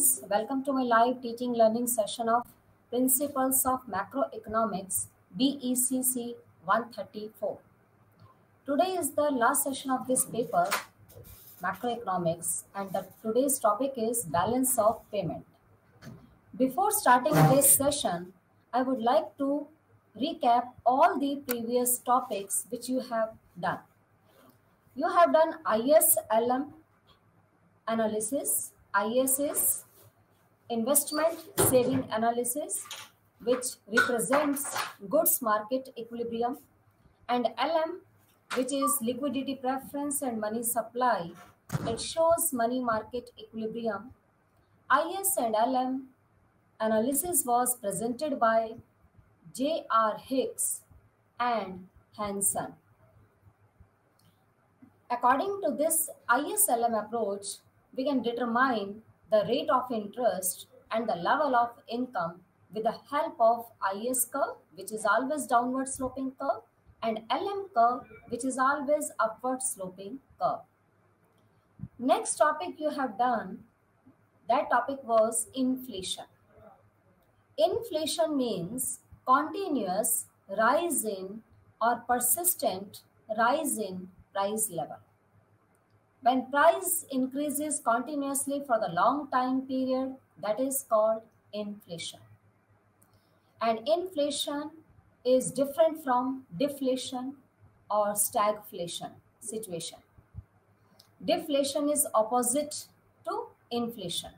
students, welcome to my live teaching learning session of Principles of Macroeconomics BECC 134. Today is the last session of this paper, Macroeconomics, and today's topic is Balance of Payment. Before starting this session, I would like to recap all the previous topics which you have done. You have done ISLM analysis. IS is investment saving analysis, which represents goods market equilibrium, and LM, which is liquidity preference and money supply. It shows money market equilibrium. IS and LM analysis was presented by J.R. Hicks and Hansen. According to this ISLM approach, we can determine the rate of interest and the level of income with the help of IS curve, which is always downward sloping curve, and LM curve, which is always upward sloping curve. Next topic you have done, that topic was inflation. Inflation means continuous rise in or persistent rise in price level. When price increases continuously for the long time period, that is called inflation. And inflation is different from deflation or stagflation situation. Deflation is opposite to inflation.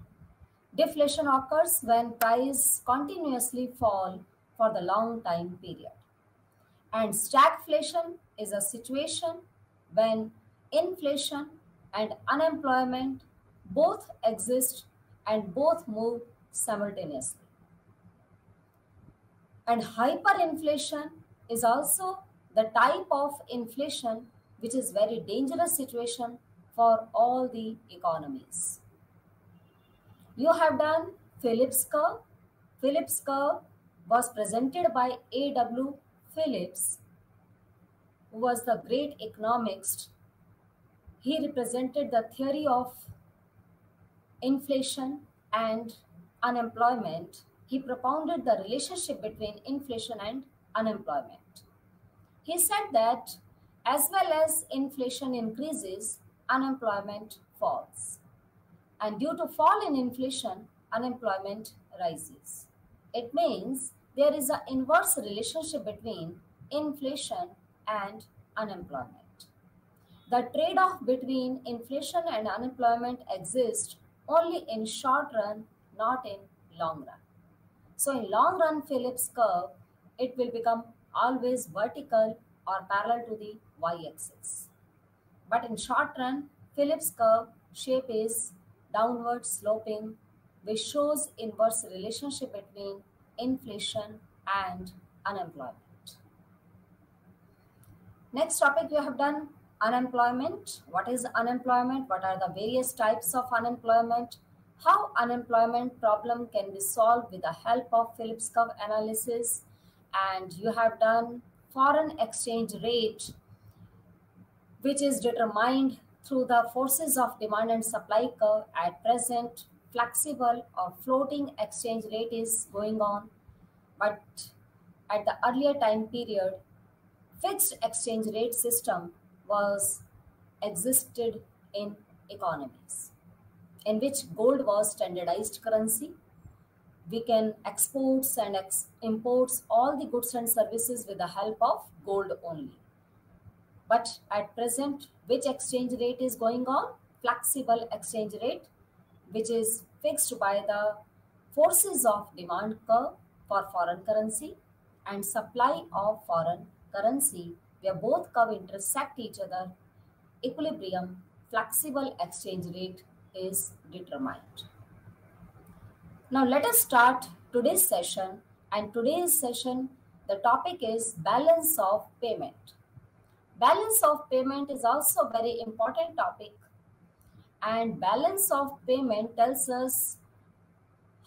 Deflation occurs when price continuously fall for the long time period. And stagflation is a situation when inflation and unemployment both exist and both move simultaneously. And hyperinflation is also the type of inflation which is very dangerous situation for all the economies. You have done Phillips curve. Phillips curve was presented by A.W. Phillips, who was the great economist. He represented the theory of inflation and unemployment. He propounded the relationship between inflation and unemployment. He said that as well as inflation increases, unemployment falls. And due to fall in inflation, unemployment rises. It means there is an inverse relationship between inflation and unemployment. The trade-off between inflation and unemployment exists only in short run, not in long run. So in long run Phillips curve, it will become always vertical or parallel to the y-axis. But in short run, Phillips curve shape is downward sloping, which shows inverse relationship between inflation and unemployment. Next topic you have done unemployment. What is unemployment? What are the various types of unemployment? How unemployment problem can be solved with the help of Phillips curve analysis. And you have done foreign exchange rate, which is determined through the forces of demand and supply curve. At present, flexible or floating exchange rate is going on, but at the earlier time period, fixed exchange rate system was existed in economies, in which gold was standardized currency. We can exports and imports all the goods and services with the help of gold only. But at present, which exchange rate is going on? Flexible exchange rate, which is fixed by the forces of demand curve for foreign currency and supply of foreign currency, where both curve intersect each other. Equilibrium, flexible exchange rate is determined. Now let us start today's session, and today's session, the topic is balance of payment. Balance of payment is also a very important topic, and balance of payment tells us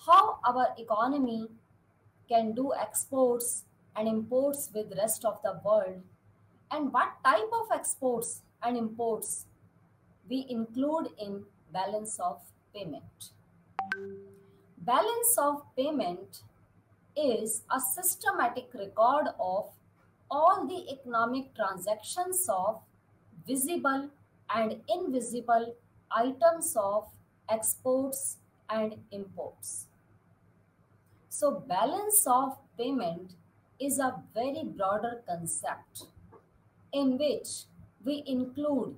how our economy can do exports and imports with the rest of the world, and what type of exports and imports we include in balance of payment. Balance of payment is a systematic record of all the economic transactions of visible and invisible items of exports and imports. So, balance of payment is a very broader concept in which we include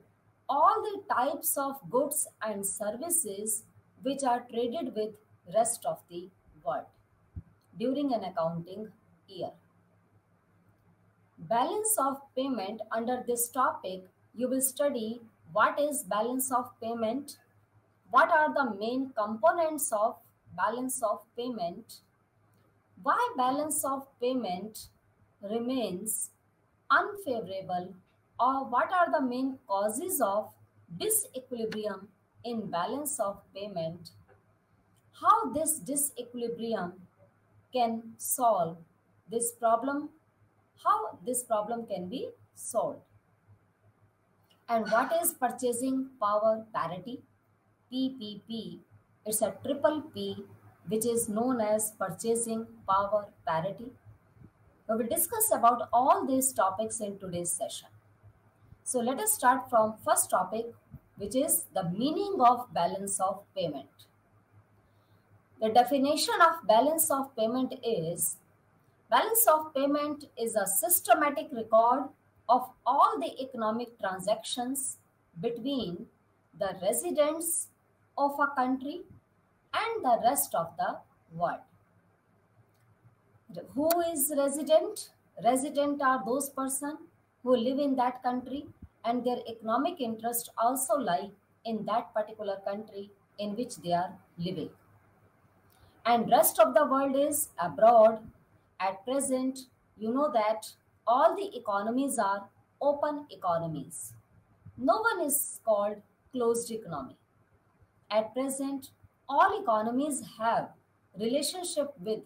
all the types of goods and services which are traded with rest of the world during an accounting year. Balance of payment, under this topic you will study what is balance of payment, what are the main components of balance of payment, why balance of payment remains unfavorable, or what are the main causes of disequilibrium in balance of payment, how this disequilibrium can solve this problem, how this problem can be solved, and what is purchasing power parity, PPP. It's a triple P which is known as purchasing power parity. We will discuss about all these topics in today's session. So let us start from first topic, which is the meaning of balance of payment. The definition of balance of payment is: balance of payment is a systematic record of all the economic transactions between the residents of a country and the rest of the world. Who is resident? Resident are those persons who live in that country and their economic interest also lie in that particular country in which they are living. And rest of the world is abroad. At present, you know that all the economies are open economies. No one is called closed economy. At present, all economies have relationship with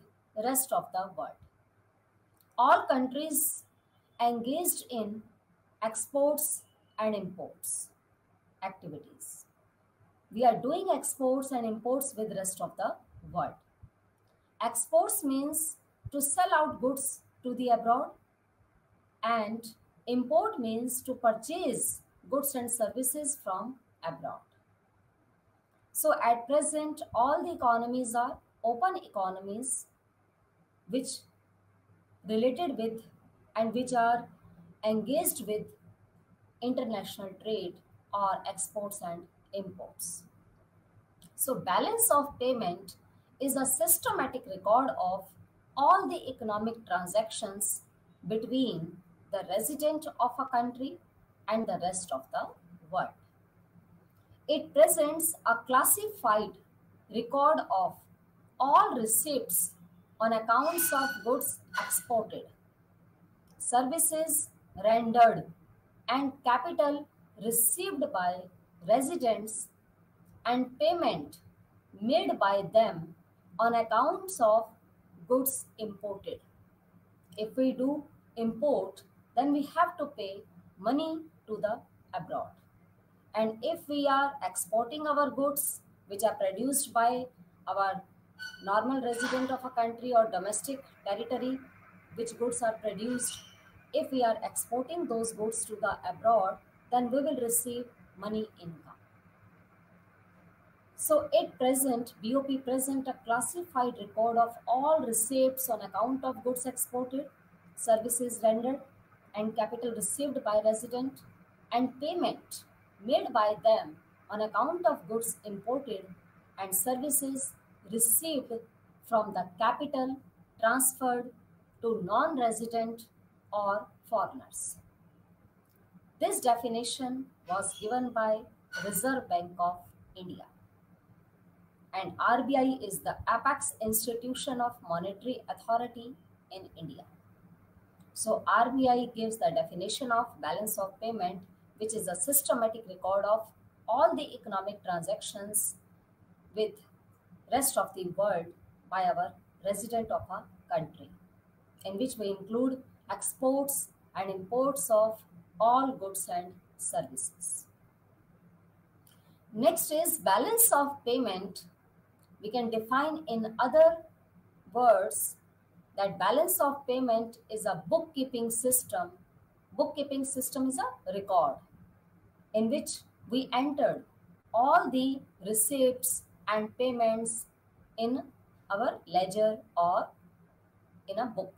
rest of the world. All countries engaged in exports and imports activities. We are doing exports and imports with rest of the world. Exports means to sell out goods to the abroad, and import means to purchase goods and services from abroad. So at present, all the economies are open economies which related with and which are engaged with international trade or exports and imports. So balance of payment is a systematic record of all the economic transactions between the resident of a country and the rest of the world. It presents a classified record of all receipts on accounts of goods exported, services rendered, and capital received by residents, and payment made by them on accounts of goods imported. If we do import, then we have to pay money to the abroad. And if we are exporting our goods which are produced by our normal resident of a country or domestic territory, which goods are produced, if we are exporting those goods to the abroad, then we will receive money income. So BOP present a classified record of all receipts on account of goods exported, services rendered, and capital received by resident, and payment made by them on account of goods imported and services received from the capital transferred to non-resident or foreigners. This definition was given by Reserve Bank of India. And RBI is the apex institution of monetary authority in India. So RBI gives the definition of balance of payment, which is a systematic record of all the economic transactions with rest of the world by our resident of a country, in which we include exports and imports of all goods and services. Next is balance of payment we can define in other words that balance of payment is a bookkeeping system. Bookkeeping system is a record in which we entered all the receipts and payments in our ledger or in a book.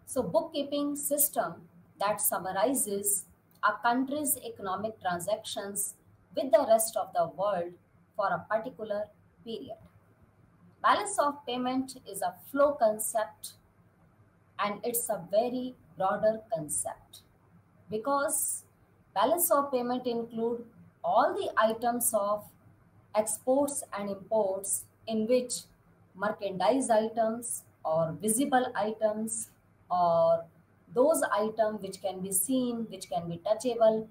So bookkeeping system that summarizes a country's economic transactions with the rest of the world for a particular period. Balance of payment is a flow concept and it's a very broader concept because balance of payment include all the items of exports and imports in which merchandise items or visible items or those items which can be seen, which can be touchable,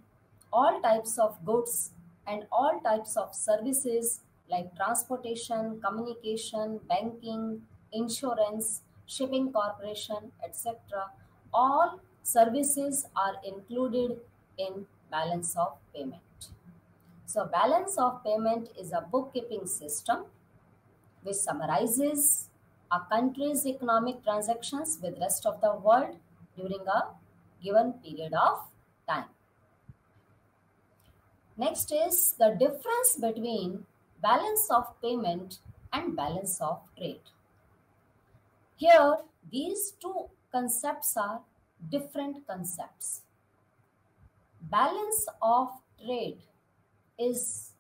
all types of goods and all types of services like transportation, communication, banking, insurance, shipping corporation, etc. All services are included in balance of payment. So balance of payment is a bookkeeping system which summarizes a country's economic transactions with rest of the world during a given period of time. Next is the difference between balance of payment and balance of trade. Here, these two concepts are different concepts. Balance of trade is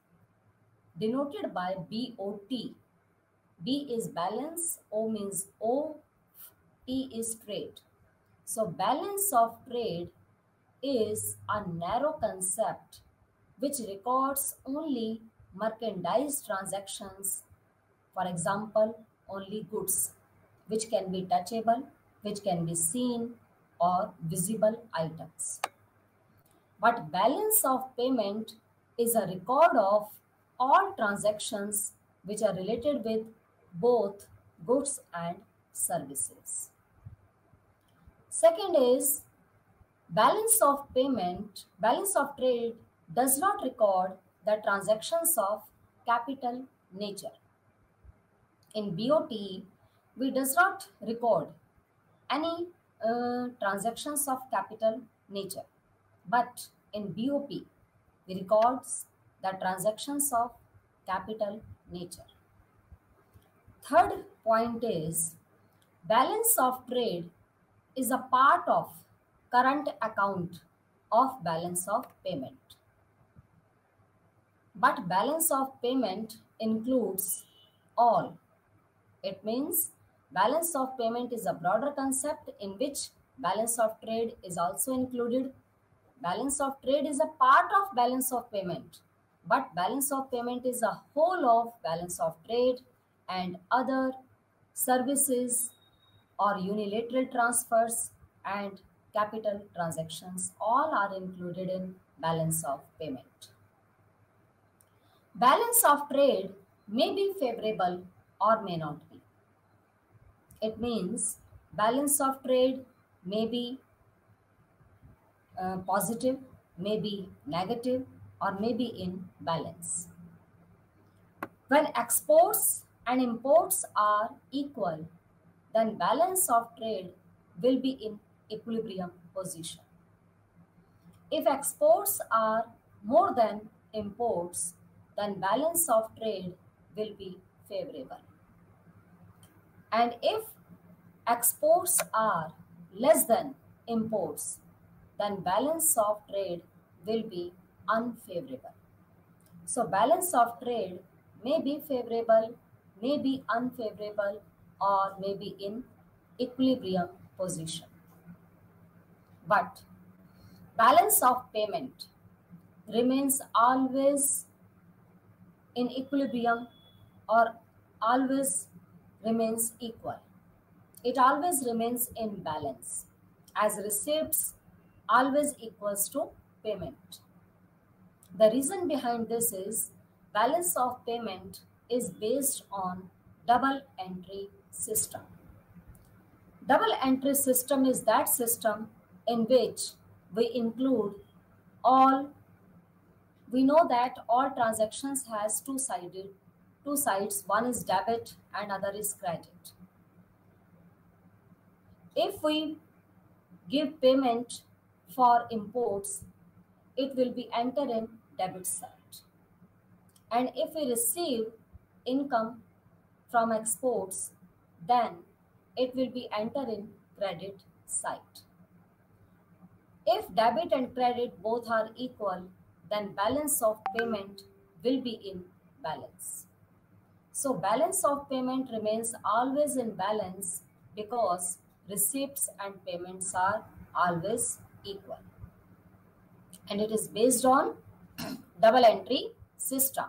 denoted by BOT. B is balance, O means O, T is trade. So balance of trade is a narrow concept which records only merchandise transactions, for example, only goods, which can be touchable, which can be seen, or visible items. But balance of payment is a record of all transactions which are related with both goods and services. Second is balance of payment, balance of trade does not record the transactions of capital nature. In BOT, we does not record any transactions of capital nature. But in BOP, we records the transactions of capital nature. Third point is balance of trade is a part of current account of balance of payment. But balance of payment includes all. It means balance of payment is a broader concept in which balance of trade is also included. Balance of trade is a part of balance of payment, but balance of payment is a whole of balance of trade and other services or unilateral transfers and capital transactions all are included in balance of payment. Balance of trade may be favorable or may not be. It means balance of trade may be positive, may be negative, or may be in balance. When exports and imports are equal, then balance of trade will be in equilibrium position. If exports are more than imports, then balance of trade will be favorable. And if exports are less than imports, then balance of trade will be unfavorable. So balance of trade may be favorable, may be unfavorable, or may be in equilibrium position. But balance of payment remains always in equilibrium or always remains equal. It always remains in balance as receipts always equals to payment. The reason behind this is balance of payment is based on double entry system. Double entry system is that system in which we include all, we know that all transactions has two-sided two sides, one is debit and other is credit. If we give payment for imports, it will be entered in debit side. And if we receive income from exports, then it will be entered in credit side. If debit and credit both are equal, then balance of payment will be in balance. So balance of payment remains always in balance because receipts and payments are always equal. And it is based on double entry system.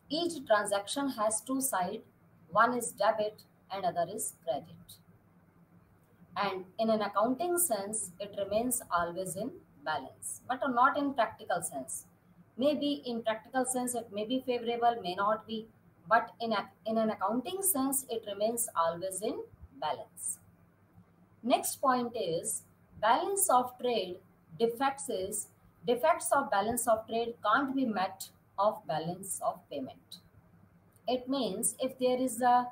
Each transaction has two sides, one is debit and other is credit. And in an accounting sense, it remains always in balance, but not in practical sense. Maybe in practical sense, it may be favorable, may not be, but in an accounting sense, it remains always in balance. Next point is balance of trade defects of balance of trade can't be met of balance of payment. It means if there is a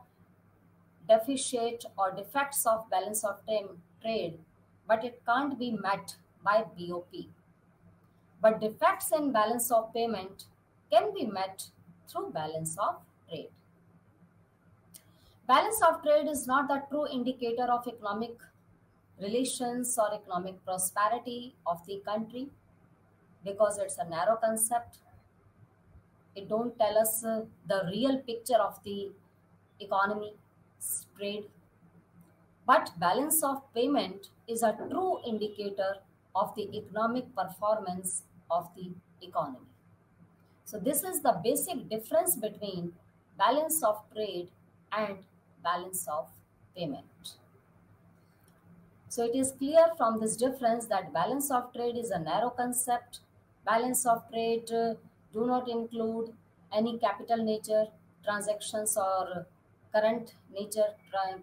deficit or defects of balance of trade, but it can't be met by BOP. But defects in balance of payment can be met through balance of trade. Balance of trade is not the true indicator of economic relations or economic prosperity of the country because it's a narrow concept. It don't tell us the real picture of the economy, trade. But balance of payment is a true indicator of the economic performance of the economy. So this is the basic difference between balance of trade and balance of payment. So it is clear from this difference that balance of trade is a narrow concept. Balance of trade do not include any capital nature transactions or current nature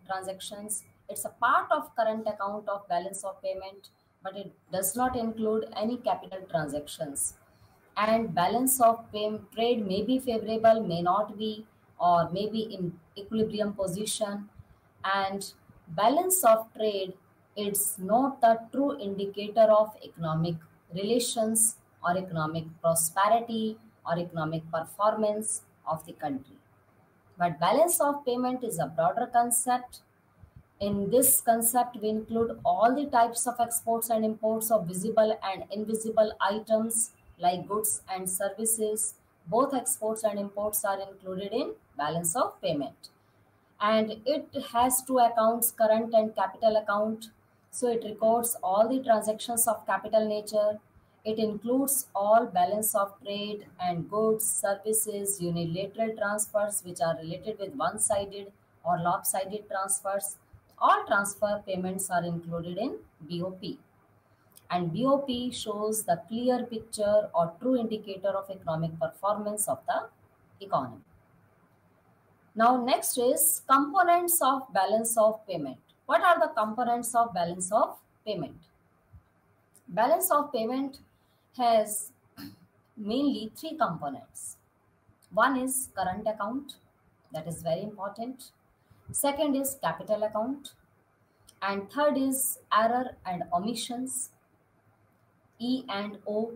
transactions. It's a part of current account of balance of payment, but it does not include any capital transactions. And balance of trade may be favorable, may not be, or may be in equilibrium position. And balance of trade is not the true indicator of economic relations or economic prosperity or economic performance of the country. But balance of payment is a broader concept. In this concept, we include all the types of exports and imports of visible and invisible items like goods and services. Both exports and imports are included in balance of payment. And it has two accounts, current and capital account. So it records all the transactions of capital nature. It includes all balance of trade and goods, services, unilateral transfers which are related with one-sided or lopsided transfers. All transfer payments are included in BOP. And BOP shows the clear picture or true indicator of economic performance of the economy. Now next is components of balance of payment. What are the components of balance of payment? Balance of payment has mainly three components. One is current account, that is very important. Second is capital account. And third is error and omissions. E and O,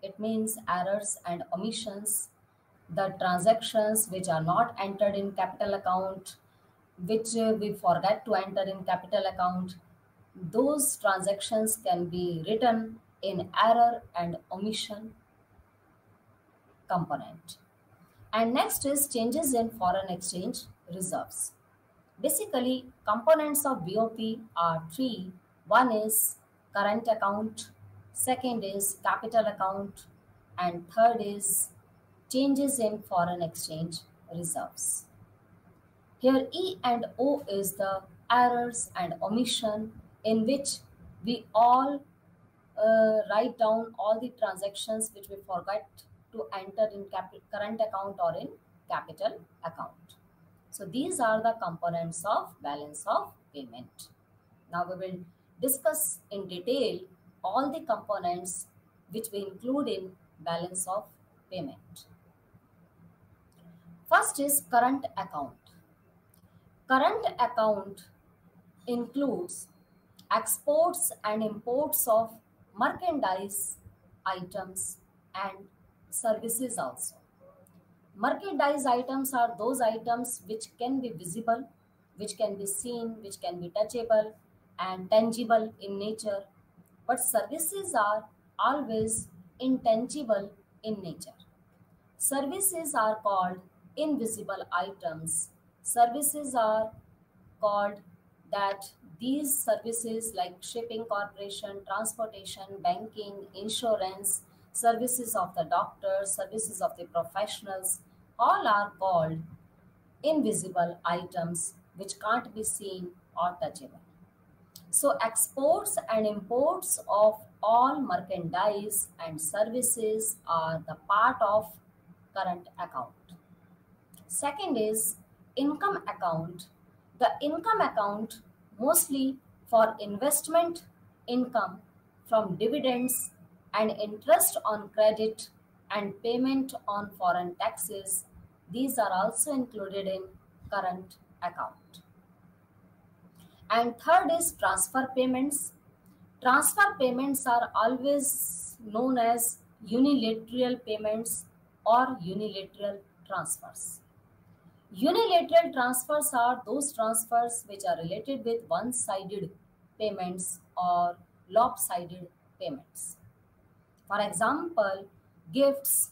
it means errors and omissions. The transactions which are not entered in capital account, which we forget to enter in capital account, those transactions can be written in error and omission component. And next is changes in foreign exchange reserves. Basically, components of BOP are three. One is current account, second is capital account, and third is changes in foreign exchange reserves. Here E and O is the errors and omission in which we all write down all the transactions which we forgot to enter in current account or in capital account. So these are the components of balance of payment. Now we will discuss in detail all the components which we include in balance of payment. First is current account. Current account includes exports and imports of merchandise items and services also. Merchandise items are those items which can be visible, which can be seen, which can be touchable and tangible in nature. But services are always intangible in nature. Services are called invisible items. Services are called that these services like shipping corporation, transportation, banking, insurance, services of the doctors, services of the professionals, all are called invisible items which can't be seen or touchable. So exports and imports of all merchandise and services are the part of current account. Second is income account. The income account mostly for investment income from dividends and interest on credit and payment on foreign taxes. These are also included in current account. And third is transfer payments. Transfer payments are always known as unilateral payments or unilateral transfers. Unilateral transfers are those transfers which are related with one-sided payments or lopsided payments. For example, gifts,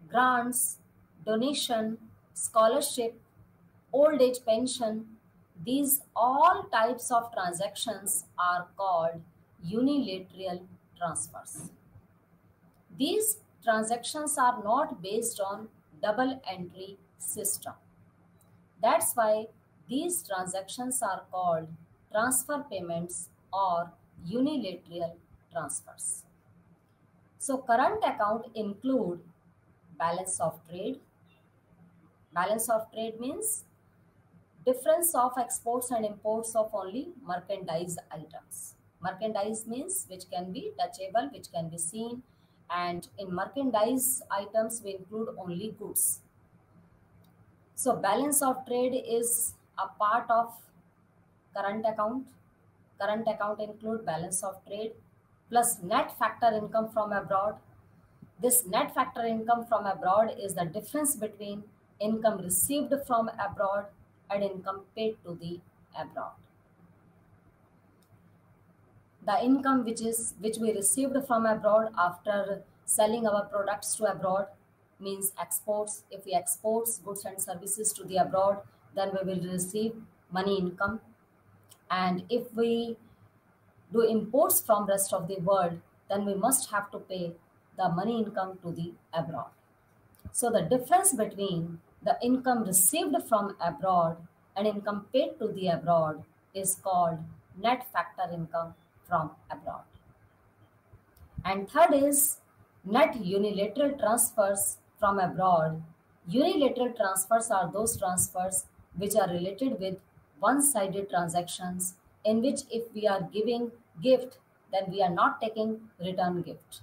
grants, donation, scholarship, old age pension, these all types of transactions are called unilateral transfers. These transactions are not based on double entry system. That's why these transactions are called transfer payments or unilateral transfers. So current account include balance of trade. Balance of trade means difference of exports and imports of only merchandise items. Merchandise means which can be touchable, which can be seen, and in merchandise items we include only goods. So balance of trade is a part of current account. Current account include balance of trade plus net factor income from abroad. This net factor income from abroad is the difference between income received from abroad and income paid to the abroad. The income which we received from abroad after selling our products to abroad means exports. If we export goods and services to the abroad, then we will receive money income. And if we do imports from rest of the world, then we must have to pay the money income to the abroad. So the difference between the income received from abroad and income paid to the abroad is called net factor income from abroad. And third is net unilateral transfers from abroad. Unilateral transfers are those transfers which are related with one-sided transactions in which if we are giving gift, then we are not taking return gift.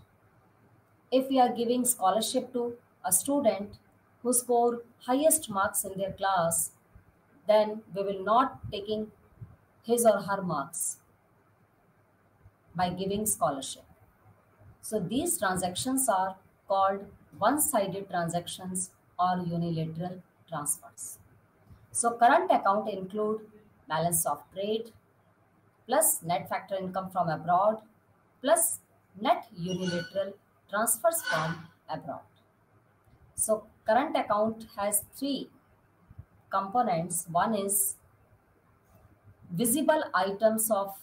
If we are giving scholarship to a student who score highest marks in their class, then we will not taking his or her marks by giving scholarship. So these transactions are called one-sided transactions or unilateral transfers. So current account include balance of trade plus net factor income from abroad plus net unilateral transfers from abroad. So current account has three components. One is visible items of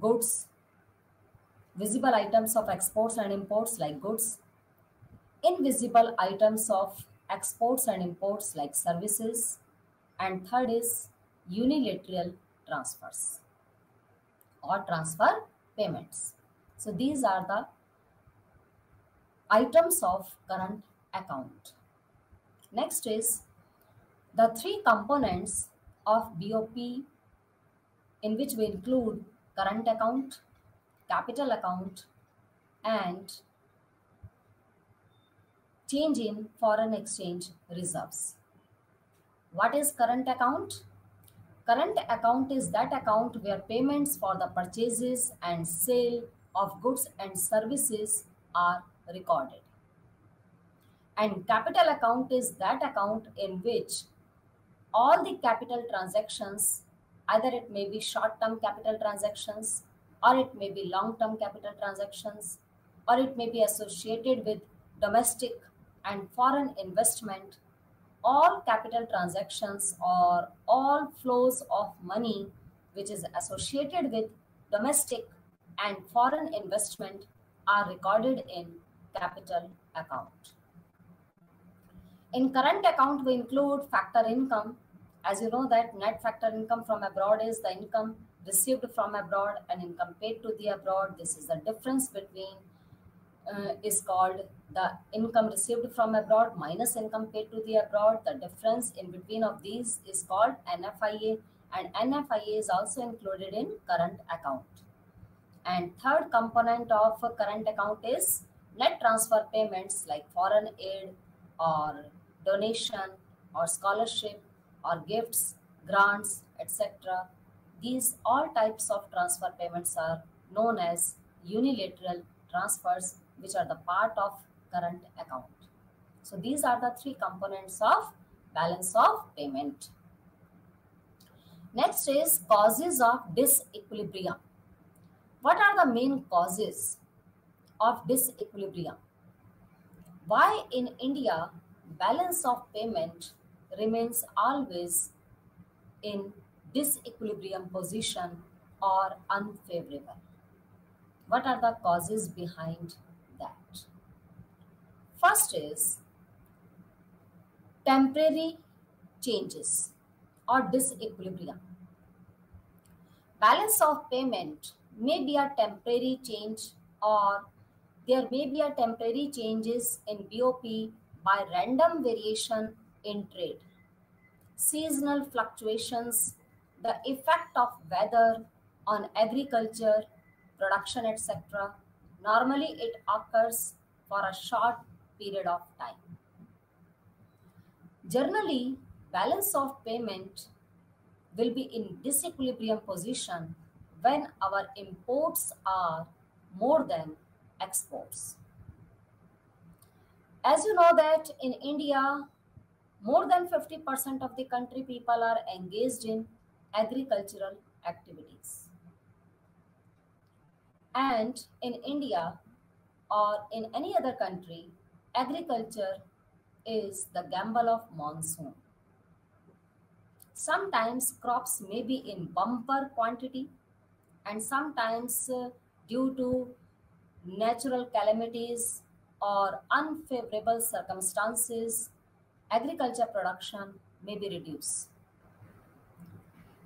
goods, visible items of exports and imports like goods, invisible items of exports and imports like services, and third is unilateral transfers or transfer payments. So these are the items of current account. Next is the three components of BOP in which we include current account, capital account, and change in foreign exchange reserves. What is current account? Current account is that account where payments for the purchases and sale of goods and services are recorded. And capital account is that account in which all the capital transactions, either it may be short-term capital transactions, or it may be long-term capital transactions, or it may be associated with domestic and foreign investment, all capital transactions or all flows of money which is associated with domestic and foreign investment are recorded in capital account. In current account, we include factor income. As you know that net factor income from abroad is the income received from abroad and income paid to the abroad. This is the difference between is called the income received from abroad minus income paid to the abroad. The difference in between of these is called NFIA, and NFIA is also included in current account. And third component of current account is net transfer payments like foreign aid or donation or scholarship or gifts, grants, etc. These all types of transfer payments are known as unilateral transfers, which are the part of current account. So these are the three components of balance of payment. Next is causes of disequilibrium. What are the main causes of disequilibrium? Why in India balance of payment remains always in disequilibrium position or unfavorable? What are the causes behind that? First is temporary changes or disequilibrium. Balance of payment may be a temporary change, or there may be a temporary changes in BOP by random variation in trade, seasonal fluctuations, the effect of weather on agriculture, production, etc. Normally it occurs for a short period of time. Generally, balance of payment will be in disequilibrium position when our imports are more than exports. As you know that in India, more than 50% of the country people are engaged in agricultural activities. And in India or in any other country, agriculture is the gamble of monsoon. Sometimes crops may be in bumper quantity, and sometimes due to natural calamities or unfavorable circumstances, agriculture production may be reduced.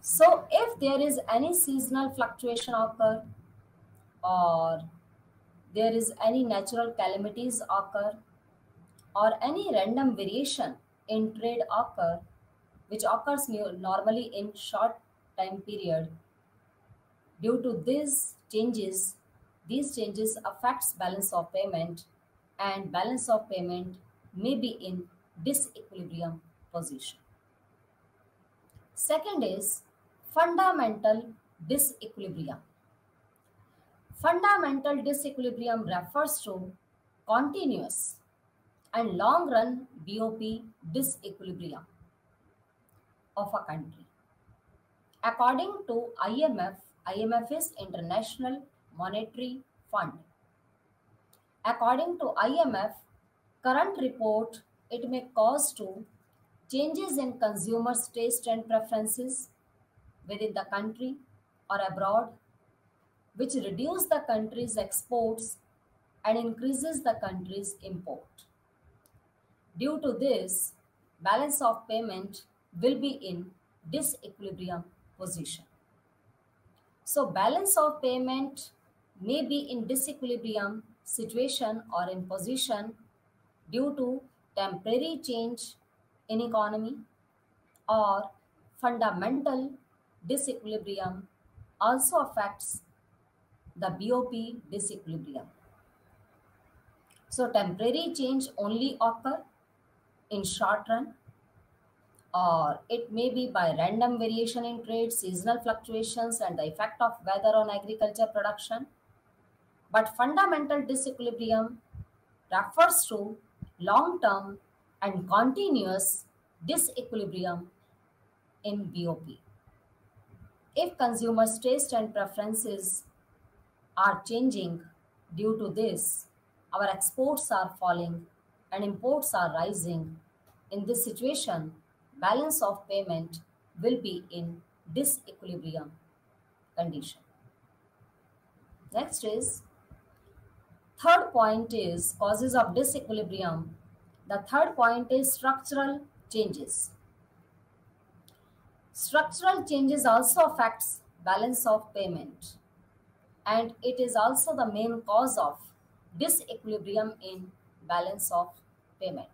So if there is any seasonal fluctuation occur, or there is any natural calamities occur, or any random variation in trade occur, which occurs normally in short time period, due to these changes affects balance of payment, and balance of payment may be in disequilibrium position. Second is fundamental disequilibrium. Fundamental disequilibrium refers to continuous and long run BOP disequilibrium of a country. According to IMF is International Monetary Fund. According to IMF, current report, it may cause to changes in consumers' taste and preferences within the country or abroad, which reduce the country's exports and increases the country's import. Due to this, balance of payment will be in disequilibrium position. So balance of payment may be in disequilibrium situation or in position due to temporary change in economy, or fundamental disequilibrium also affects the BOP disequilibrium. So temporary change only occur in short run, or it may be by random variation in trade, seasonal fluctuations, and the effect of weather on agriculture production. But fundamental disequilibrium refers to long-term and continuous disequilibrium in BOP. If consumers' taste and preferences are changing due to this, our exports are falling and imports are rising. In this situation, balance of payment will be in disequilibrium condition. Next is third point is causes of disequilibrium. The third point is structural changes. Structural changes also affects balance of payment, and it is also the main cause of disequilibrium in balance of payment.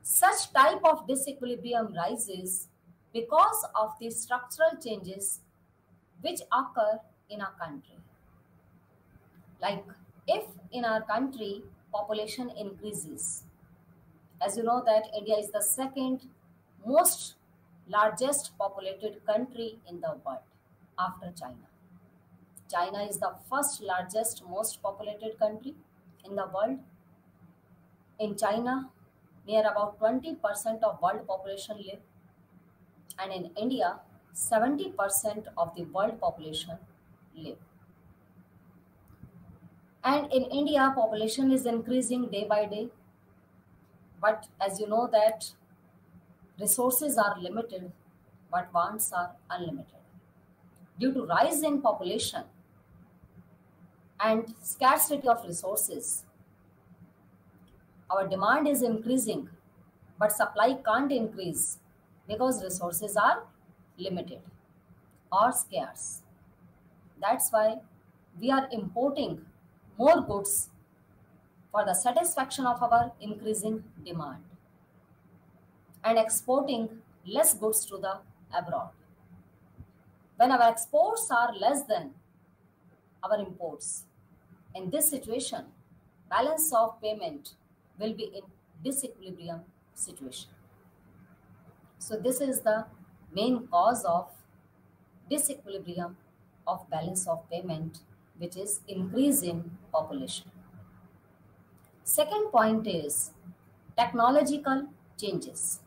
Such type of disequilibrium rises because of the structural changes which occur in a country. Like if in our country population increases, as you know that India is the second most largest populated country in the world after China. China is the first largest most populated country in the world. In China, near about 20% of world population live, and in India, 70% of the world population live. And in India, population is increasing day by day. But as you know that resources are limited, but wants are unlimited. Due to rise in population and scarcity of resources, our demand is increasing, but supply can't increase because resources are limited or scarce. That's why we are importing more goods for the satisfaction of our increasing demand and exporting less goods to the abroad. When our exports are less than our imports, in this situation, balance of payment will be in disequilibrium situation. So this is the main cause of disequilibrium of balance of payment, which is increase in population. Second point is technological changes.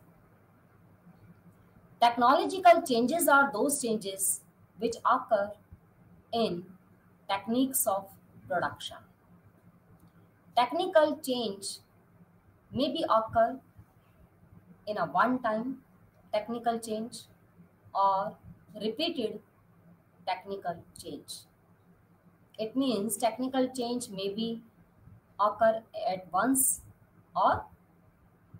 Technological changes are those changes which occur in techniques of production. Technical change may be occur in a one-time technical change or repeated technical change. It means technical change may be occur at once or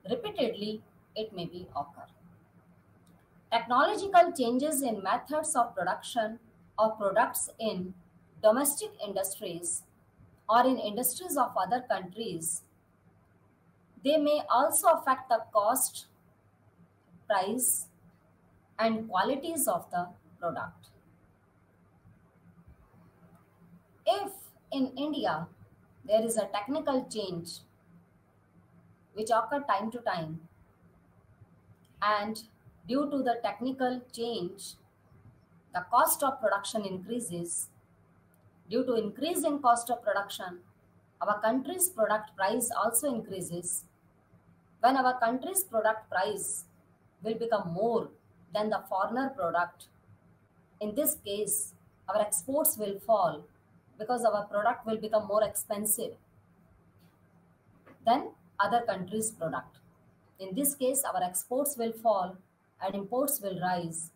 repeatedly it may be occur. Technological changes in methods of production of products in domestic industries or in industries of other countries, they may also affect the cost, price, and qualities of the product. If in India there is a technical change which occur time to time, and due to the technical change, the cost of production increases. Due to increase in cost of production, our country's product price also increases. When our country's product price will become more than the foreigner product, in this case, our exports will fall because our product will become more expensive than other countries' product. In this case, our exports will fall and imports will rise.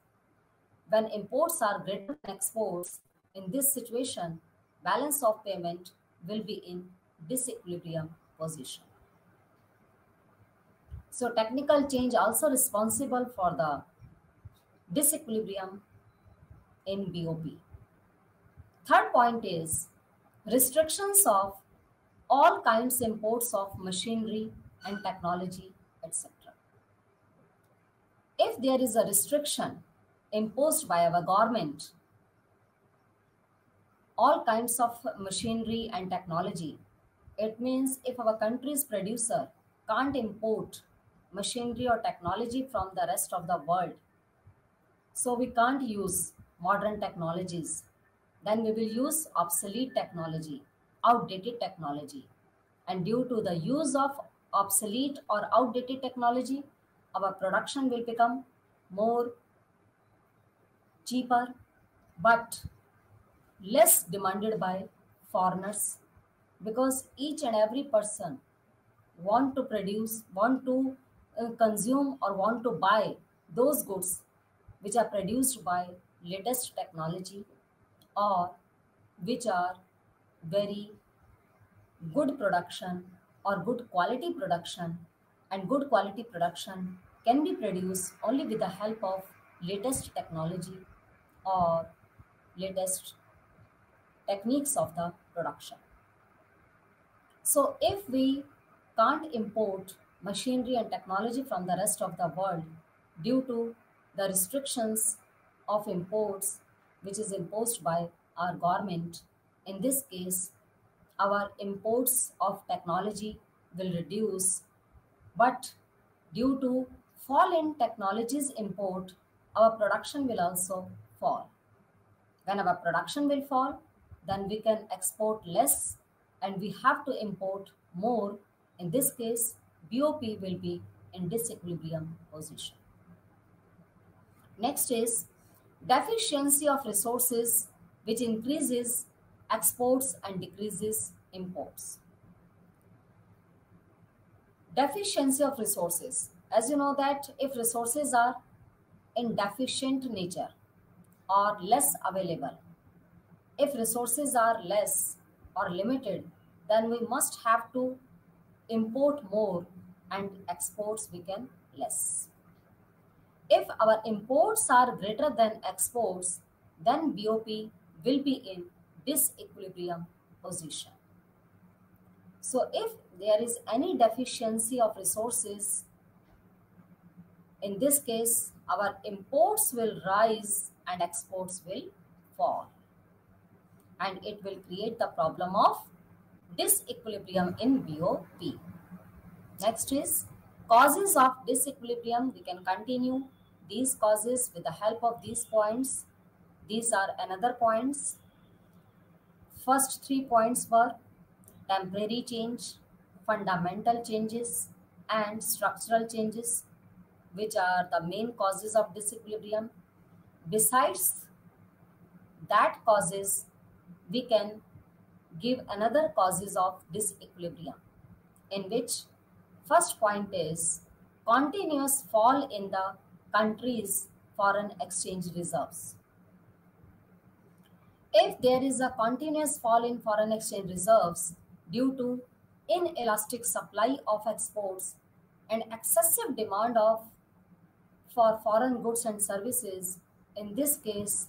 When imports are greater than exports, in this situation, balance of payment will be in disequilibrium position. So technical change also responsible for the disequilibrium in BOP. Third point is restrictions of all kinds imports of machinery and technology, etc. If there is a restriction imposed by our government, all kinds of machinery and technology, it means if our country's producer can't import machinery or technology from the rest of the world. So we can't use modern technologies. Then we will use obsolete technology, outdated technology. And due to the use of obsolete or outdated technology, our production will become more cheaper, but less demanded by foreigners, because each and every person want to consume or want to buy those goods which are produced by latest technology, or which are very good production or good quality production. And good quality production can be produced only with the help of latest technology or latest techniques of the production. So if we can't import machinery and technology from the rest of the world due to the restrictions of imports which is imposed by our government, in this case, our imports of technology will reduce, but due to fall in technologies import, our production will also fall. When our production will fall, then we can export less and we have to import more. In this case, BOP will be in disequilibrium position. Next is deficiency of resources, which increases exports and decreases imports. Deficiency of resources. As you know that if resources are in deficient nature or less available, if resources are less or limited, then we must have to import more and exports become less. If our imports are greater than exports, then BOP will be in disequilibrium position. So if there is any deficiency of resources, in this case, our imports will rise and exports will fall. And it will create the problem of disequilibrium in BOP. Next is causes of disequilibrium. We can continue these causes with the help of these points. These are another points. First three points were temporary change, fundamental changes, and structural changes, which are the main causes of disequilibrium. Besides that causes, we can give another causes of disequilibrium, in which first point is continuous fall in the country's foreign exchange reserves. If there is a continuous fall in foreign exchange reserves due to inelastic supply of exports and excessive demand for foreign goods and services, in this case,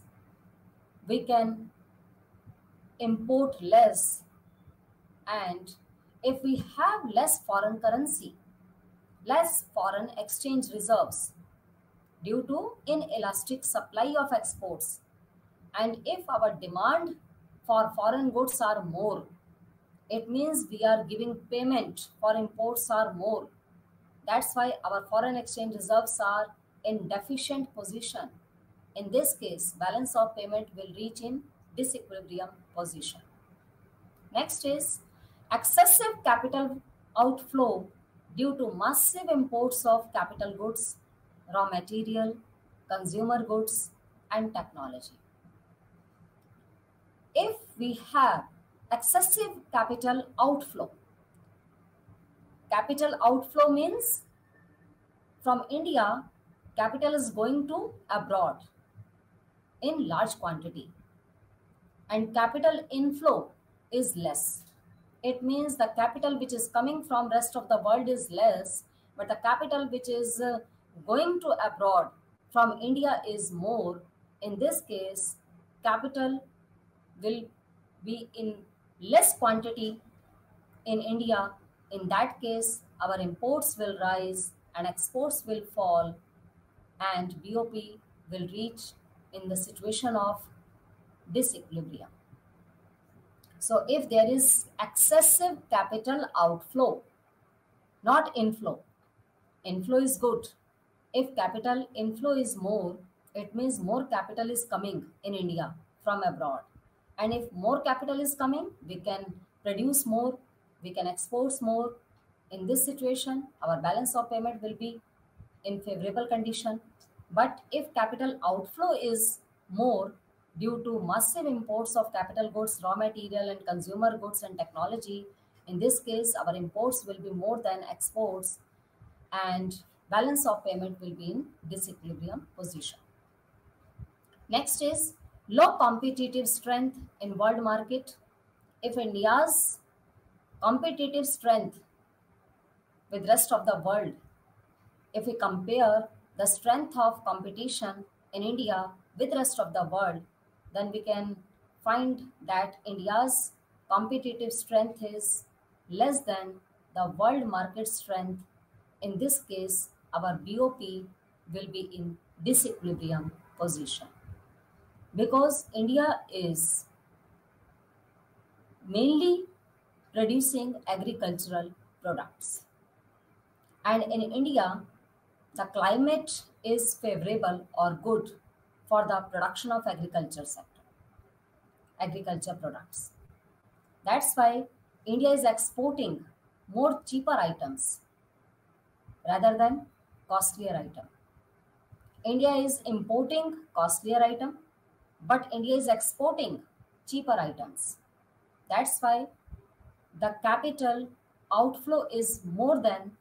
we can import less, and if we have less foreign currency, less foreign exchange reserves due to inelastic supply of exports, and if our demand for foreign goods are more, it means we are giving payment for imports are more. That's why our foreign exchange reserves are in deficient position. In this case, balance of payment will reach in disequilibrium position. Next is excessive capital outflow due to massive imports of capital goods, raw material, consumer goods, and technology. If we have excessive capital outflow means from India, capital is going to abroad in large quantity, and capital inflow is less. It means the capital which is coming from rest of the world is less, but the capital which is going to abroad from India is more. In this case, capital will be in less quantity in India. In that case, our imports will rise and exports will fall, and BOP will reach in the situation of disequilibrium. So if there is excessive capital outflow, not inflow, inflow is good. If capital inflow is more, it means more capital is coming in India from abroad. And if more capital is coming, we can produce more, we can export more. In this situation, our balance of payment will be in favorable condition. But if capital outflow is more due to massive imports of capital goods, raw material and consumer goods and technology, in this case, our imports will be more than exports and balance of payment will be in disequilibrium position. Next is low competitive strength in world market. If India's competitive strength with rest of the world, if we compare the strength of competition in India with rest of the world, then we can find that India's competitive strength is less than the world market strength. In this case, our BOP will be in disequilibrium position because India is mainly producing agricultural products. And in India, the climate is favorable or good for the production of agriculture sector, agriculture products. That's why India is exporting more cheaper items rather than costlier item. India is importing costlier item, but India is exporting cheaper items. That's why the capital outflow is more than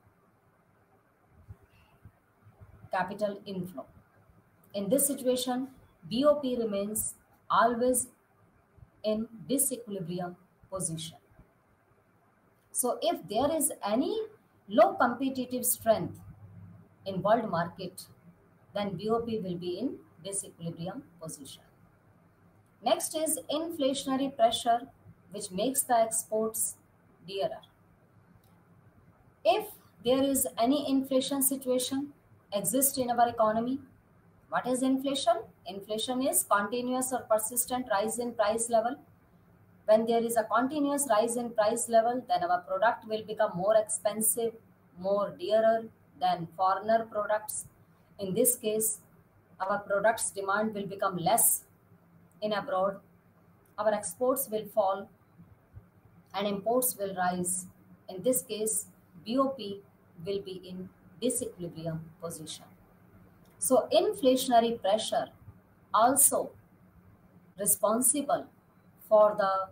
capital inflow. In this situation, BOP remains always in disequilibrium position. So if there is any low competitive strength in world market, then BOP will be in disequilibrium position. Next is inflationary pressure, which makes the exports dearer. If there is any inflation situation exist in our economy, what is inflation? Inflation is continuous or persistent rise in price level. When there is a continuous rise in price level, then our product will become more expensive, more dearer than foreigner products. In this case, our products demand will become less in abroad. Our exports will fall and imports will rise. In this case, BOP will be in disequilibrium position. So inflationary pressure also responsible for the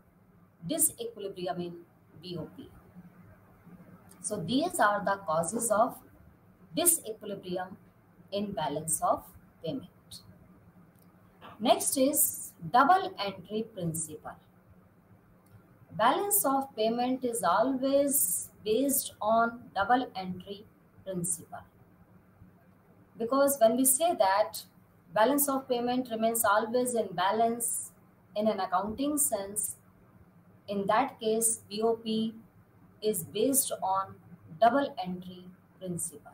disequilibrium in BOP. So these are the causes of disequilibrium in balance of payment. Next is double entry principle. Balance of payment is always based on double entry principle. Because when we say that balance of payment remains always in balance in an accounting sense, in that case, BOP is based on double entry principle.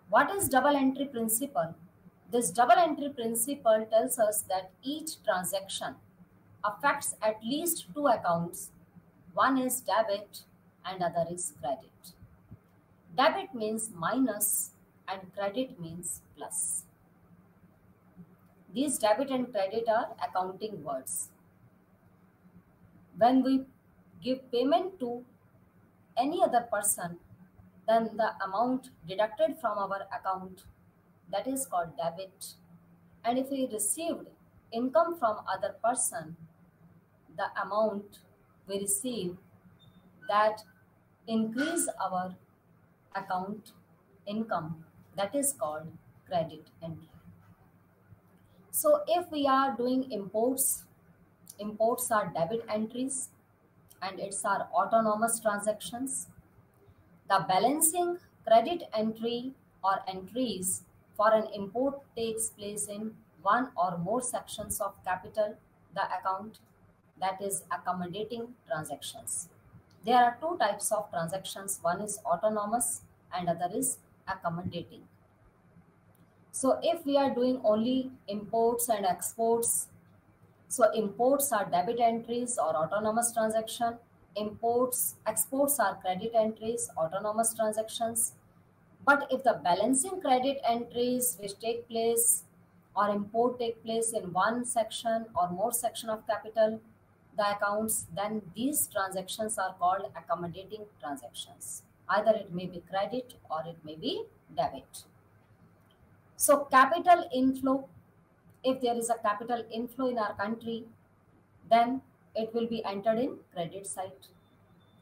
What is double entry principle? This double entry principle tells us that each transaction affects at least two accounts. One is debit and other is credit. Debit means minus and credit means plus. These debit and credit are accounting words. When we give payment to any other person, then the amount deducted from our account, that is called debit. And if we received income from other person, the amount we receive that increase our account income, that is called credit entry. So if we are doing imports, imports are debit entries and it's our autonomous transactions. The balancing credit entry or entries for an import takes place in one or more sections of capital, the account, that is accommodating transactions. There are two types of transactions. One is autonomous and other is accommodating. So if we are doing only imports and exports, so imports are debit entries or autonomous transaction. Exports are credit entries, autonomous transactions. But if the balancing credit entries which take place or import take place in one section or more section of capital, the accounts, then these transactions are called accommodating transactions. Either it may be credit or it may be debit. So capital inflow, if there is a capital inflow in our country, then it will be entered in credit side.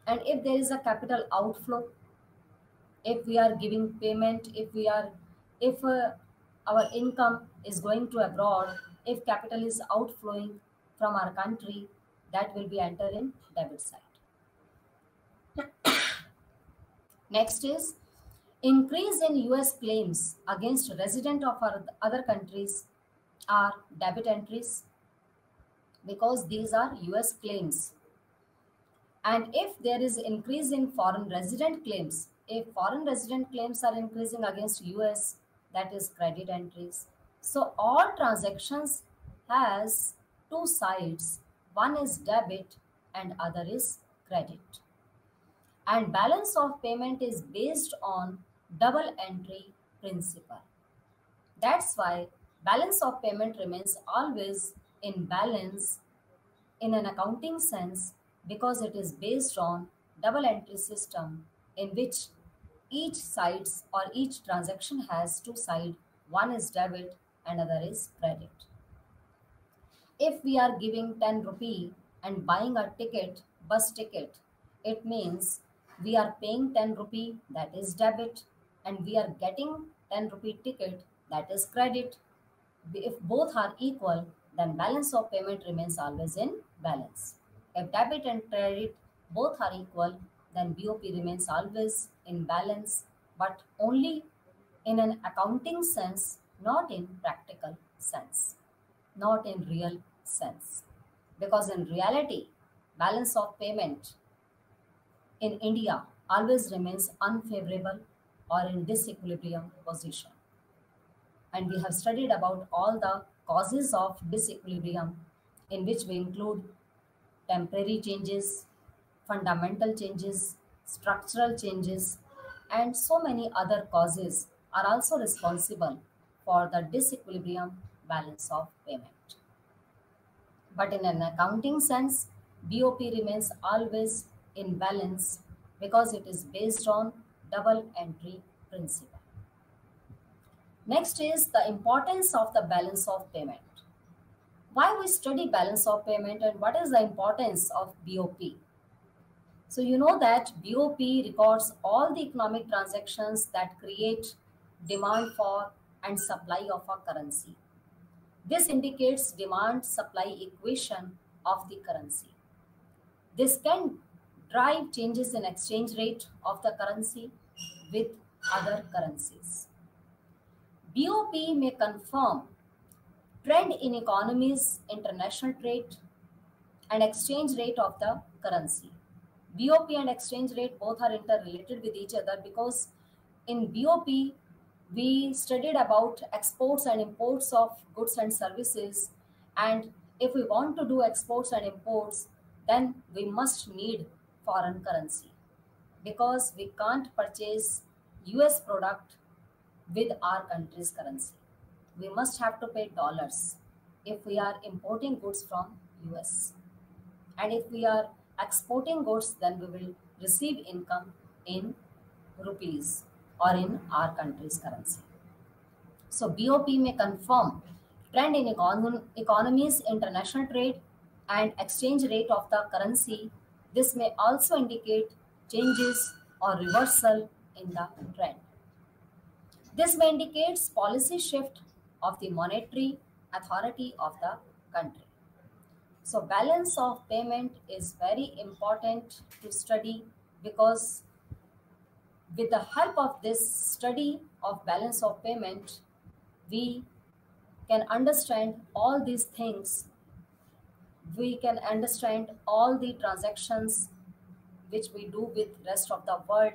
And if there is a capital outflow, if we are giving payment, if our income is going to abroad, if capital is outflowing from our country, that will be entered in debit side. Next is increase in US claims against resident of our other countries are debit entries because these are US claims. And if there is increase in foreign resident claims, if foreign resident claims are increasing against US, that is credit entries. So all transactions has two sides. One is debit and other is credit. And balance of payment is based on double entry principle. That's why balance of payment remains always in balance in an accounting sense because it is based on double entry system in which each sides or each transaction has two sides. One is debit and other is credit. If we are giving 10 rupee and buying a ticket, bus ticket, it means we are paying 10 rupee, that is debit, and we are getting 10 rupee ticket, that is credit. If both are equal, then balance of payment remains always in balance. If debit and credit both are equal, then BOP remains always in balance, but only in an accounting sense, not in practical sense, not in real sense. Because in reality, balance of payment in India always remains unfavorable or in disequilibrium position. And we have studied about all the causes of disequilibrium, in which we include temporary changes, fundamental changes, structural changes, and so many other causes are also responsible for the disequilibrium balance of payment. But in an accounting sense, BOP remains always in balance because it is based on double entry principle. Next is the importance of the balance of payment. Why we study balance of payment and what is the importance of BOP? So you know that BOP records all the economic transactions that create demand for and supply of a currency. This indicates demand-supply equation of the currency. This can drive changes in exchange rate of the currency with other currencies. BOP may confirm trend in economies, international trade, and exchange rate of the currency. BOP and exchange rate both are interrelated with each other because in BOP, we studied about exports and imports of goods and services. And if we want to do exports and imports, then we must need foreign currency because we can't purchase US product with our country's currency. We must have to pay dollars if we are importing goods from US. And if we are exporting goods, then we will receive income in rupees or in our country's currency. So BOP may confirm trend in economies, international trade, and exchange rate of the currency. This may also indicate changes or reversal in the trend. This may indicate policy shift of the monetary authority of the country. So balance of payment is very important to study because with the help of this study of balance of payment, we can understand all these things. We can understand all the transactions which we do with rest of the world.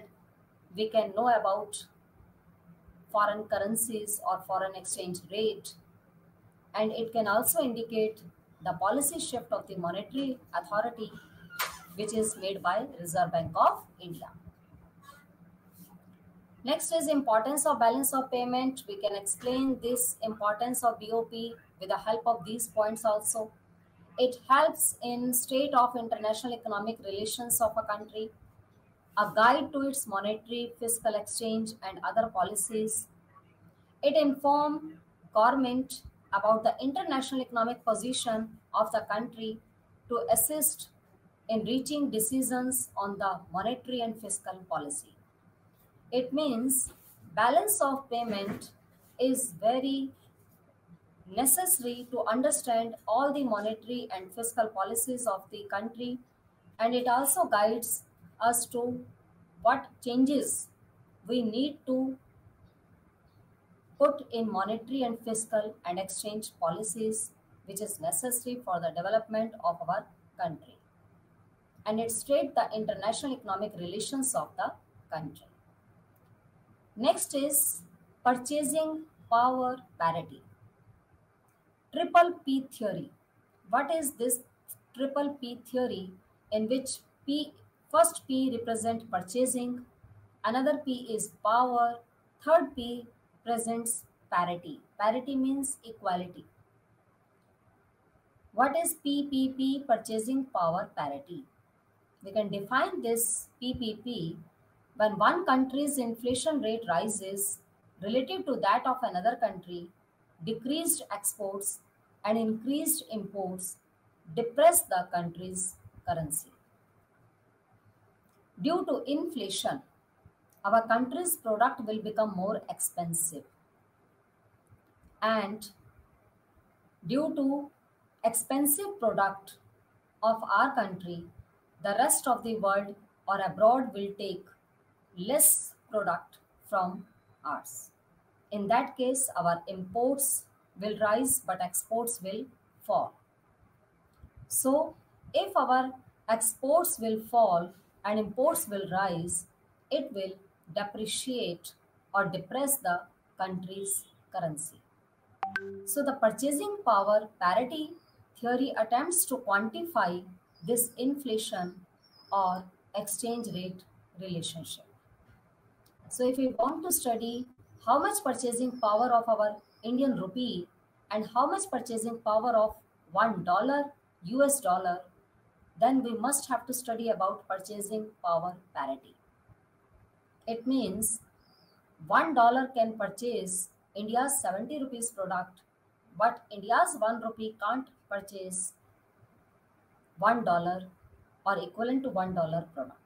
We can know about foreign currencies or foreign exchange rate, and it can also indicate the policy shift of the monetary authority which is made by Reserve Bank of India. Next is importance of balance of payment. We can explain this importance of BOP with the help of these points also. It helps in state of international economic relations of a country, a guide to its monetary, fiscal exchange, and other policies. It informs government about the international economic position of the country to assist in reaching decisions on the monetary and fiscal policy. It means balance of payment is very necessary to understand all the monetary and fiscal policies of the country, and it also guides us to what changes we need to put in monetary and fiscal and exchange policies which is necessary for the development of our country, and it states the international economic relations of the country. Next is purchasing power parity. Triple P theory. What is this triple P theory in which P first P represent purchasing, another P is power, third P presents parity. Parity means equality. What is PPP, purchasing power parity? We can define this PPP when one country's inflation rate rises relative to that of another country, decreased exports and increased imports depress the country's currency. Due to inflation, our country's product will become more expensive, and due to expensive product of our country, the rest of the world or abroad will take less product from ours. In that case, our imports will rise but exports will fall. So, if our exports will fall and imports will rise, it will depreciate or depress the country's currency. So, the purchasing power parity theory attempts to quantify this inflation or exchange rate relationship. So, if we want to study how much purchasing power of our Indian rupee and how much purchasing power of $1 US dollar, then we must have to study about purchasing power parity. It means $1 can purchase India's 70 rupees product, but India's 1 rupee can't purchase $1 or equivalent to $1 product.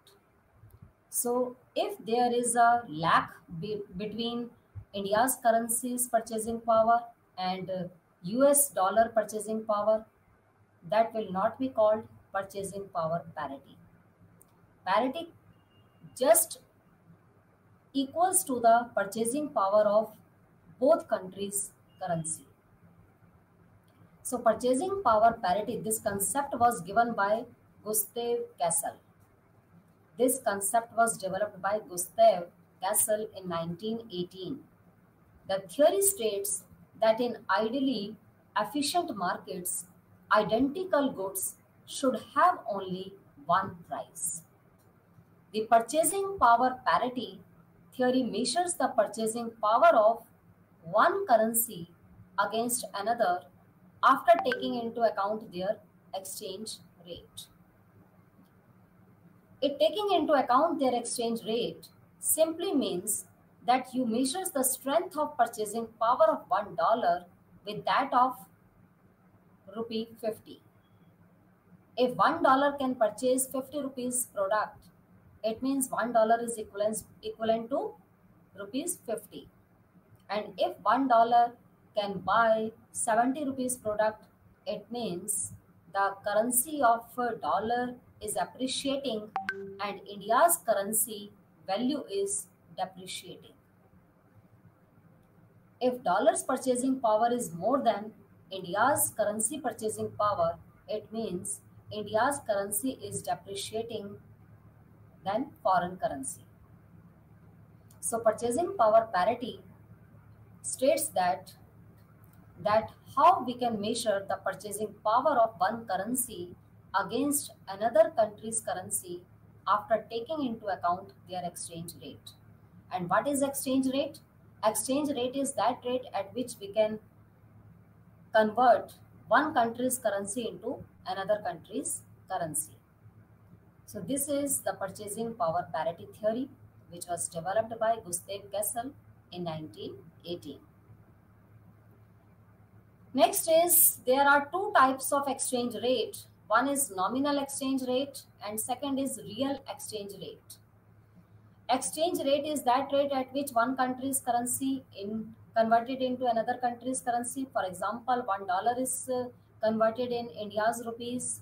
So, if there is a lack between India's currency's purchasing power and US dollar purchasing power, that will not be called purchasing power parity. Parity just equals to the purchasing power of both countries' currency. So, purchasing power parity, this concept was given by Gustav Cassel. This concept was developed by Gustav Cassel in 1918. The theory states that in ideally efficient markets, identical goods should have only one price. The purchasing power parity theory measures the purchasing power of one currency against another after taking into account their exchange rate. It taking into account their exchange rate simply means that you measures the strength of purchasing power of $1 with that of rupee 50. If $1 can purchase 50 rupees product, it means $1 is equivalent to rupees 50. And if $1 can buy 70 rupees product, it means the currency of dollar is appreciating and India's currency value is depreciating. If dollar's purchasing power is more than India's currency purchasing power, it means India's currency is depreciating than foreign currency. So purchasing power parity states that how we can measure the purchasing power of one currency against another country's currency after taking into account their exchange rate. And what is exchange rate? Exchange rate is that rate at which we can convert one country's currency into another country's currency. So this is the purchasing power parity theory, which was developed by Gustav Kessel in 1918. Next is there are two types of exchange rate. One is nominal exchange rate and second is real exchange rate. Exchange rate is that rate at which one country's currency converted into another country's currency. For example, $1 is converted in India's rupees.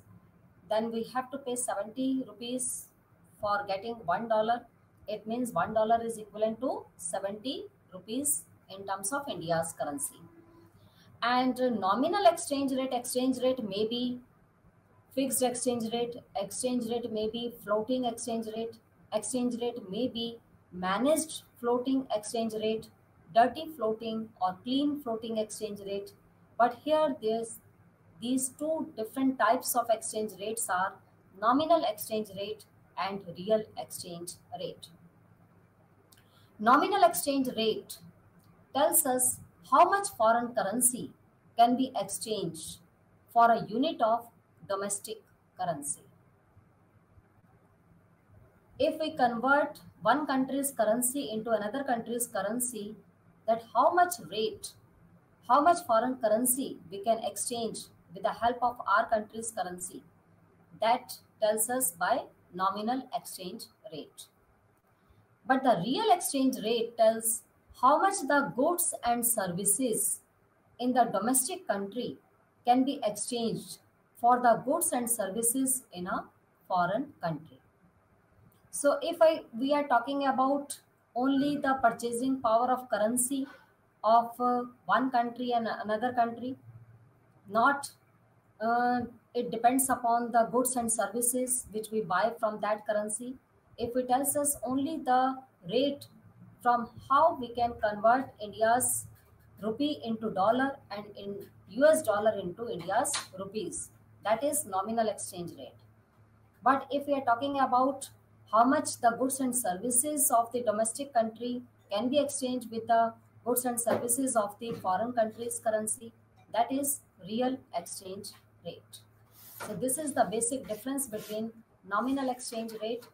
Then we have to pay 70 rupees for getting $1. It means $1 is equivalent to 70 rupees in terms of India's currency. And nominal exchange rate may be fixed exchange rate may be floating exchange rate may be managed floating exchange rate, dirty floating or clean floating exchange rate. But here these two different types of exchange rates are nominal exchange rate and real exchange rate. Nominal exchange rate tells us how much foreign currency can be exchanged for a unit of domestic currency. If we convert one country's currency into another country's currency, that how much foreign currency we can exchange with the help of our country's currency, that tells us by nominal exchange rate. But the real exchange rate tells how much the goods and services in the domestic country can be exchanged for the goods and services in a foreign country. So if we are talking about only the purchasing power of currency of one country and another country, not it depends upon the goods and services which we buy from that currency. If it tells us only the rate from how we can convert India's rupee into dollar and in US dollar into India's rupees, that is nominal exchange rate. But if we are talking about how much the goods and services of the domestic country can be exchanged with the goods and services of the foreign country's currency, that is real exchange rate. So this is the basic difference between nominal exchange rate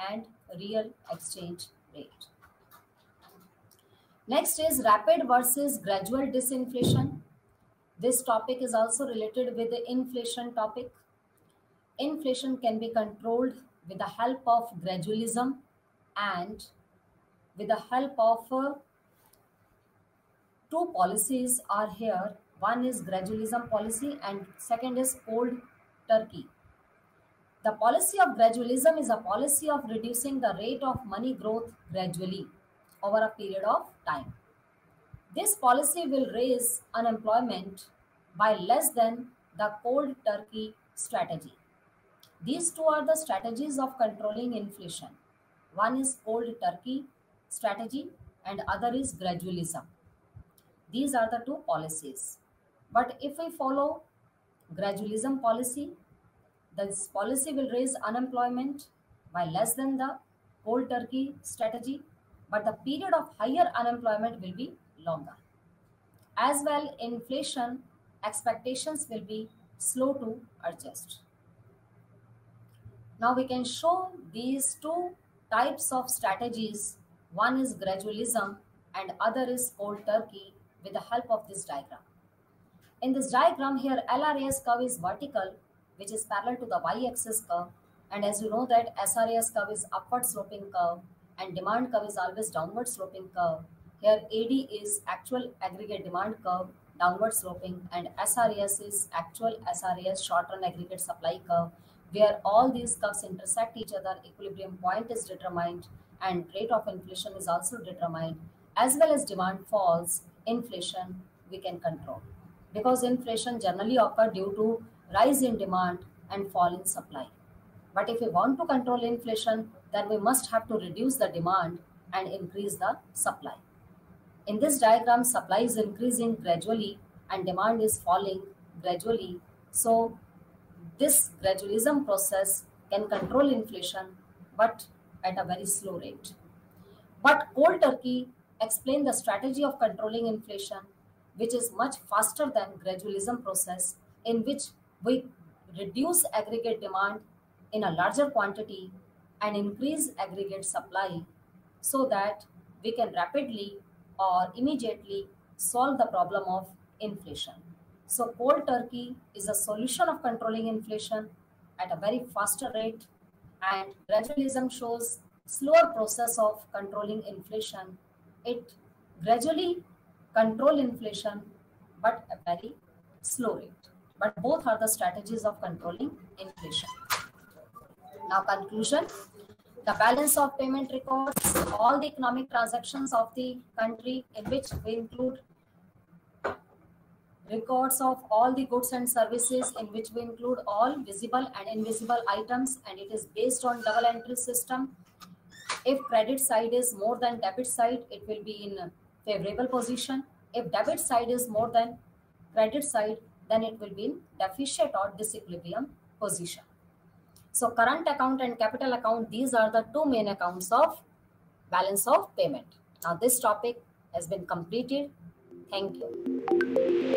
and real exchange rate. Next is rapid versus gradual disinflation. This topic is also related with the inflation topic. Inflation can be controlled with the help of gradualism and with the help of two policies are here. One is gradualism policy and second is cold turkey. The policy of gradualism is a policy of reducing the rate of money growth gradually over a period of time. This policy will raise unemployment by less than the cold turkey strategy. These two are the strategies of controlling inflation. One is cold turkey strategy and other is gradualism. These are the two policies. But if we follow gradualism policy, this policy will raise unemployment by less than the cold turkey strategy, but the period of higher unemployment will be longer. As well, inflation expectations will be slow to adjust. Now we can show these two types of strategies. One is gradualism and other is cold turkey with the help of this diagram. In this diagram here, LRAS curve is vertical, which is parallel to the y-axis curve. And as you know that SRAS curve is upward sloping curve and demand curve is always downward sloping curve. Here AD is actual aggregate demand curve, downward sloping, and SRAS is actual SRAS short run aggregate supply curve, where all these curves intersect each other, equilibrium point is determined and rate of inflation is also determined. As well as demand falls, inflation we can control, because inflation generally occurs due to rise in demand and fall in supply. But if we want to control inflation, then we must have to reduce the demand and increase the supply. In this diagram, supply is increasing gradually and demand is falling gradually. So this gradualism process can control inflation, but at a very slow rate. But cold turkey explain the strategy of controlling inflation, which is much faster than gradualism process, in which we reduce aggregate demand in a larger quantity and increase aggregate supply so that we can rapidly or immediately solve the problem of inflation. So cold turkey is a solution of controlling inflation at a very faster rate, and gradualism shows slower process of controlling inflation. It gradually control inflation but a very slow rate. But both are the strategies of controlling inflation. Now conclusion, the balance of payment records all the economic transactions of the country, in which we include records of all the goods and services, in which we include all visible and invisible items, and it is based on double entry system. If credit side is more than debit side, it will be in favorable position. If debit side is more than credit side, then it will be in deficit or disequilibrium position. So current account and capital account, these are the two main accounts of balance of payment. Now this topic has been completed. Thank you.